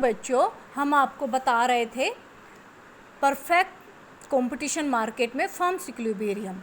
बच्चों, हम आपको बता रहे थे परफेक्ट कंपटीशन मार्केट में फर्म्स इक्विलिब्रियम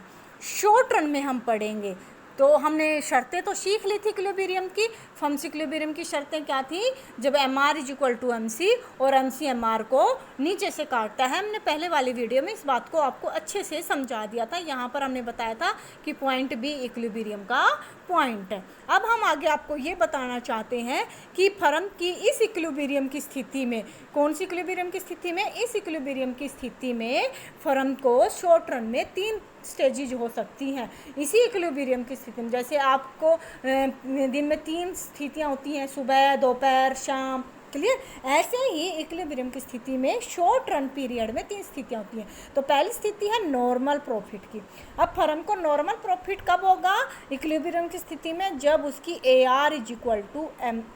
शॉर्ट रन में हम पढ़ेंगे। तो हमने शर्तें तो सीख ली थी इक्विलिब्रियम की। फर्म्स इक्विलिब्रियम की शर्तें क्या थी? जब MR is equal to MC और MC MR को नीचे से काटता है। हमने पहले वाली वीडियो में इस बात को आपको अच्छे से समझा दिया था। यहाँ पर हमने बताया था कि पॉइंट B इक्विलिब्रियम का पॉइंट है। अब हम आगे आपको ये बताना चाहते हैं कि फर्म की इस इक्विलिब्रियम की स्थिति में, कौन सी इक्विलिब्रियम की स्थिति में? इस इक्विलिब्रियम की स्थिति में फर्म को शॉर्ट रन में 3 स्टेजेज हो सकती हैं। इसी इक्विलिब्रियम की स्थिति में, जैसे आपको दिन में 3 स्थितियाँ होती हैं, सुबह, दोपहर, शाम, क्लियर। ऐसे ही इक्विलिब्रियम की स्थिति में शॉर्ट रन पीरियड में 3 स्थितियाँ होती हैं। तो पहली स्थिति है नॉर्मल प्रॉफिट की। अब फर्म को नॉर्मल प्रॉफिट कब होगा इक्विलिब्रियम की स्थिति में? जब उसकी AR is equal to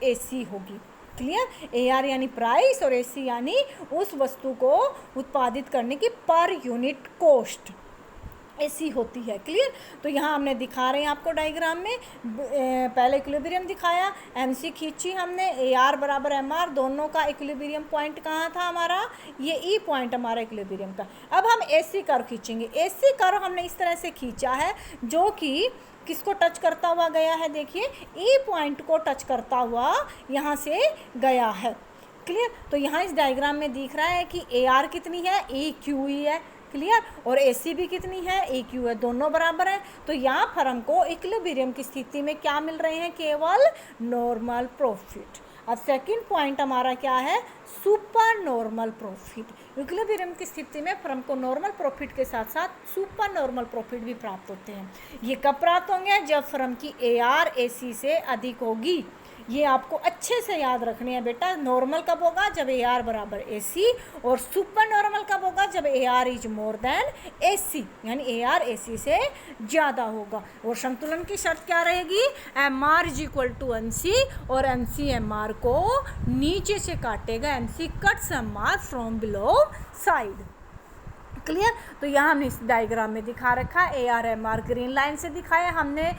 AC होगी। क्लियर। AR यानी प्राइस और AC यानी उस वस्तु को उत्पादित करने की पर यूनिट कॉस्ट ऐसी होती है। क्लियर। तो यहाँ हमने दिखा रहे हैं आपको डायग्राम में, पहले इक्विलिब्रियम दिखाया, MC खींची हमने, AR बराबर MR, दोनों का इक्विलिब्रियम पॉइंट कहाँ था हमारा? ये E पॉइंट हमारा इक्विलिब्रियम का। अब हम AC कर्व खींचेंगे। AC कर्व हमने इस तरह से खींचा है जो कि किसको टच करता हुआ गया है? देखिए, E पॉइंट को टच करता हुआ यहाँ से गया है। क्लियर। तो यहाँ इस डायग्राम में दिख रहा है कि AR कितनी है? EQE है। क्लियर। और AC भी कितनी है? EQ है। दोनों बराबर हैं। तो यहाँ फर्म को इक्विलिब्रियम की स्थिति में क्या मिल रहे हैं? केवल नॉर्मल प्रॉफिट। अब सेकंड पॉइंट हमारा क्या है? Super normal profit. इक्विलिब्रियम की स्थिति में फर्म को नॉर्मल प्रॉफिट के साथ साथ सुपर नॉर्मल प्रॉफिट भी प्राप्त होते हैं। ये कब प्राप्त होंगे? जब फर्म की AR AC से अधिक होगी। ये आपको अच्छे से याद रखने हैं बेटा। नॉर्मल कब होगा? जब AR बराबर AC। और सुपर नॉर्मल कब होगा? जब AR is more than AC, यानी AR AC से ज़्यादा होगा। और संतुलन की शर्त क्या रहेगी? MR is equal to MC और MC MR को नीचे से काटेगा। MC cuts MR from below side. Clear. तो यहाँ हमने इस डायग्राम में दिखा रखा है। AR MR ग्रीन लाइन से दिखाया हमने,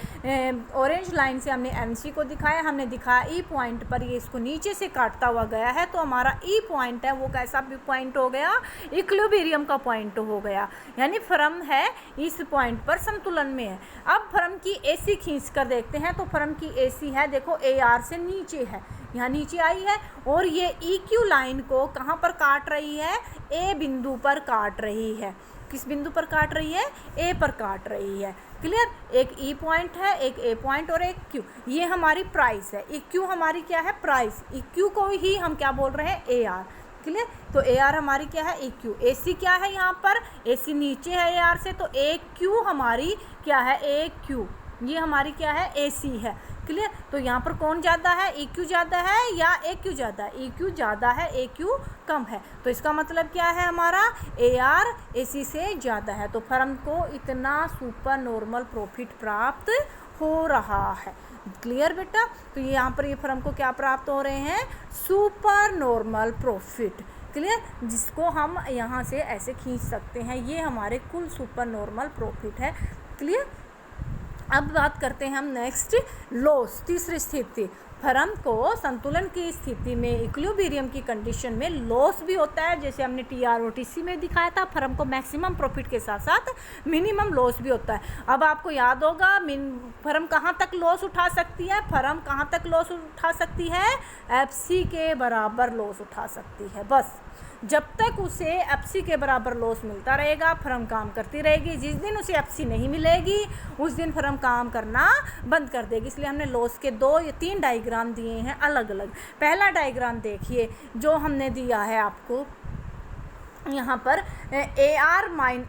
ऑरेंज लाइन से हमने MC को दिखाया। हमने दिखाया E पॉइंट पर ये इसको नीचे से काटता हुआ गया है। तो हमारा E पॉइंट है वो कैसा भी पॉइंट हो गया? इक्विलिब्रियम का पॉइंट हो गया। यानी फर्म है इस पॉइंट पर संतुलन में है। अब फर्म की AC खींच कर देखते हैं। तो फर्म की AC है, देखो AR से नीचे है, यहाँ नीचे आई है। और ये EQ लाइन को कहाँ पर काट रही है? A बिंदु पर काट रही है। किस बिंदु पर काट रही है? A पर काट रही है। क्लियर। एक E पॉइंट है, एक A पॉइंट और एक Q। ये हमारी प्राइस है। EQ हमारी क्या है? प्राइस। EQ को ही हम क्या बोल रहे हैं? AR। क्लियर। तो AR हमारी क्या है? EQ। AC क्या है यहाँ पर? AC नीचे है AR से, तो AQ हमारी क्या है? AQ। ये हमारी क्या है? AC है। क्लियर। तो यहाँ पर कौन ज़्यादा है? EQ ज़्यादा है या AQ ज़्यादा है? EQ ज़्यादा है, AQ कम है। तो इसका मतलब क्या है हमारा? AR AC से ज़्यादा है। तो फर्म को इतना सुपर नॉर्मल प्रॉफिट प्राप्त हो रहा है। क्लियर बेटा। तो ये यहाँ पर ये फर्म को क्या प्राप्त हो रहे हैं? Super normal profit. क्लियर। जिसको हम यहाँ से ऐसे खींच सकते हैं। ये हमारे कुल सुपर नॉर्मल प्रॉफिट है। क्लियर। अब बात करते हैं हम नेक्स्ट लॉस, तीसरी स्थिति। फर्म को संतुलन की स्थिति में इक्विलिब्रियम की कंडीशन में लॉस भी होता है। जैसे हमने TROTC में दिखाया था, फर्म को मैक्सिमम प्रॉफिट के साथ साथ मिनिमम लॉस भी होता है। अब आपको याद होगा फर्म कहाँ तक लॉस उठा सकती है? फर्म कहाँ तक लॉस उठा सकती है? FC के बराबर लॉस उठा सकती है। बस जब तक उसे FC के बराबर लॉस मिलता रहेगा फर्म काम करती रहेगी। जिस दिन उसे FC नहीं मिलेगी उस दिन फर्म काम करना बंद कर देगी। इसलिए हमने लॉस के 2 या 3 डायग्राम दिए हैं अलग अलग। पहला डायग्राम देखिए जो हमने दिया है आपको यहाँ पर,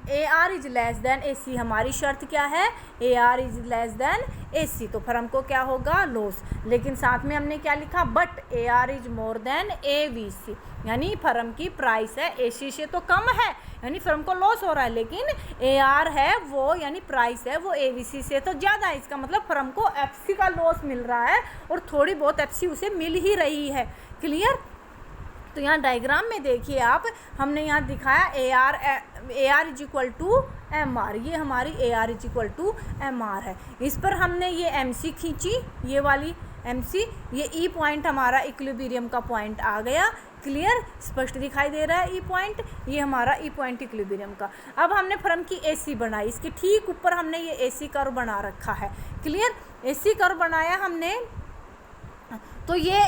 AR is less than AC। हमारी शर्त क्या है? AR is less than AC। तो फर्म को क्या होगा? लॉस। लेकिन साथ में हमने क्या लिखा? But AR is more than AVC। यानी फर्म की प्राइस है AC से तो कम है, यानी फर्म को लॉस हो रहा है। लेकिन AR है वो, यानी प्राइस है वो AVC से तो ज़्यादा है। इसका मतलब फर्म को FC का लॉस मिल रहा है और थोड़ी बहुत FC उसे मिल ही रही है। क्लियर। तो यहाँ डायग्राम में देखिए आप, हमने यहाँ दिखाया AR is equal to MR। ये हमारी AR is equal to MR है। इस पर हमने ये MC खींची, ये वाली MC, ये E पॉइंट हमारा इक्विलिब्रियम का पॉइंट आ गया। क्लियर, स्पष्ट दिखाई दे रहा है E पॉइंट, ये हमारा E पॉइंट इक्विलिब्रियम का। अब हमने फर्म की AC बनाई, इसके ठीक ऊपर हमने ये AC कर्व बना रखा है। क्लियर, AC कर्व बनाया हमने, तो ये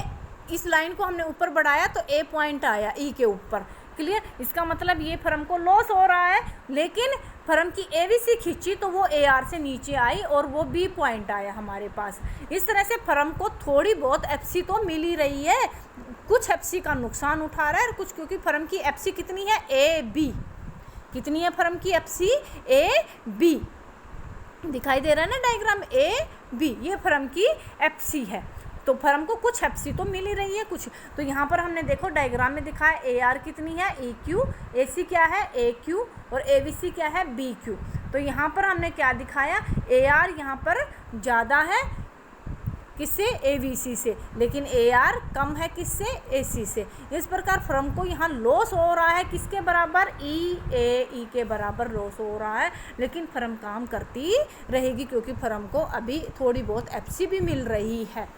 इस लाइन को हमने ऊपर बढ़ाया तो A पॉइंट आया E के ऊपर। क्लियर, इसका मतलब ये फर्म को लॉस हो रहा है, लेकिन फर्म की ABC खींची तो वो AR से नीचे आई और वो B पॉइंट आया हमारे पास। इस तरह से फर्म को थोड़ी बहुत FC तो मिल ही रही है, कुछ FC का नुकसान उठा रहा है और कुछ, क्योंकि फर्म की FC कितनी है, AB। कितनी है फर्म की FC, AB। दिखाई दे रहा है ना डायग्राम, AB, ये फर्म की FC है। तो फर्म को कुछ FC तो मिल ही रही है कुछ। तो यहाँ पर हमने देखो डायग्राम में दिखाया AR कितनी है, EQ, AC क्या है, AQ, और ABC क्या है, BQ। तो यहाँ पर हमने क्या दिखाया, AR यहाँ पर ज़्यादा है किससे, ABC से, लेकिन AR कम है किससे, AC से। इस प्रकार फर्म को यहाँ लॉस हो रहा है किसके बराबर, E के बराबर लॉस हो रहा है, लेकिन फर्म काम करती रहेगी क्योंकि फर्म को अभी थोड़ी बहुत FC भी मिल रही है।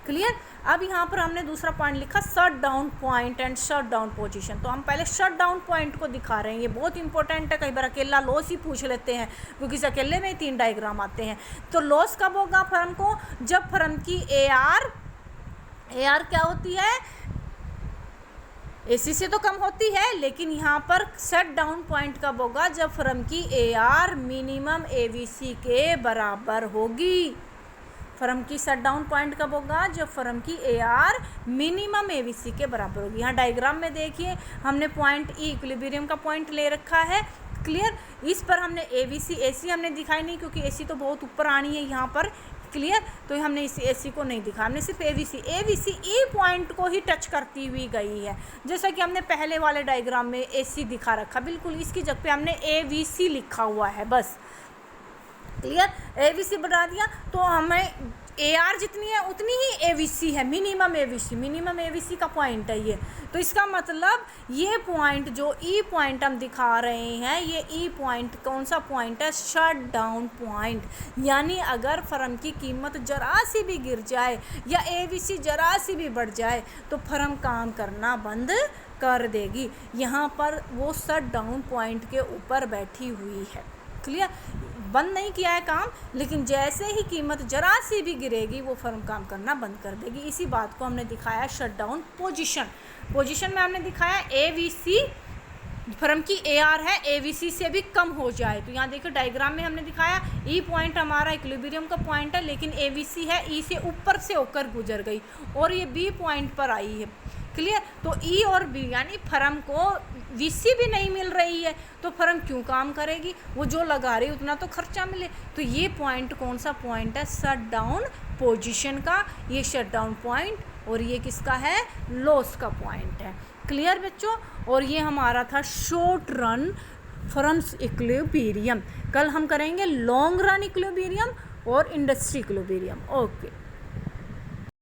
क्लियर, अब यहाँ पर हमने दूसरा पॉइंट लिखा shut down point and shut down position. तो हम पहले शट डाउन पॉइंट को दिखा रहे हैं, ये बहुत इंपॉर्टेंट है। कई बार अकेला लॉस ही पूछ लेते हैं क्योंकि इस अकेले में ही 3 डायग्राम आते हैं। तो लॉस कब होगा फर्म को, जब फर्म की AR क्या होती है, AC से तो कम होती है, लेकिन यहाँ पर शट डाउन पॉइंट कब होगा, जब फर्म की AR मिनिमम ABC के बराबर होगी। फर्म की शट डाउन पॉइंट कब होगा, जब फर्म की AR मिनिमम ABC के बराबर होगी। यहाँ डायग्राम में देखिए हमने पॉइंट E इक्विलिब्रियम का पॉइंट ले रखा है। क्लियर, इस पर हमने AC हमने दिखाई नहीं क्योंकि AC तो बहुत ऊपर आनी है यहाँ पर। क्लियर, तो हमने इस AC को नहीं दिखा, हमने सिर्फ ABC E पॉइंट को ही टच करती हुई गई है। जैसा कि हमने पहले वाले डायग्राम में AC दिखा रखा, बिल्कुल इसकी जगह पे हमने ABC लिखा हुआ है बस। क्लियर, ABC बढ़ा दिया तो हमें AR जितनी है उतनी ही ABC है, मिनिमम ABC का पॉइंट है ये। तो इसका मतलब ये पॉइंट जो E पॉइंट हम दिखा रहे हैं, ये E पॉइंट कौन सा पॉइंट है, शट डाउन पॉइंट। यानी अगर फर्म की कीमत जरा सी भी गिर जाए या ABC जरा सी भी बढ़ जाए तो फर्म काम करना बंद कर देगी। यहाँ पर वो शट डाउन पॉइंट के ऊपर बैठी हुई है। क्लियर, बंद नहीं किया है काम, लेकिन जैसे ही कीमत जरा सी भी गिरेगी वो फर्म काम करना बंद कर देगी। इसी बात को हमने दिखाया शट डाउन पोजीशन में हमने दिखाया ABC, फर्म की AR है ABC से भी कम हो जाए। तो यहाँ देखो डायग्राम में हमने दिखाया E पॉइंट हमारा इक्विलिब्रियम का पॉइंट है, लेकिन ABC है E से ऊपर से होकर गुजर गई और ये B पॉइंट पर आई है। क्लियर, तो E और B यानी फर्म को VC भी नहीं मिल रही है तो फर्म क्यों काम करेगी, वो जो लगा रही उतना तो खर्चा मिले। तो ये पॉइंट कौन सा पॉइंट है, शट डाउन पोजीशन का, ये शट डाउन पॉइंट, और ये किसका है, लॉस का पॉइंट है। क्लियर बच्चों, और ये हमारा था शॉर्ट रन फर्म्स इक्विलिब्रियम। कल हम करेंगे लॉन्ग रन इक्विलिब्रियम और इंडस्ट्री इक्विलिब्रियम। ओके।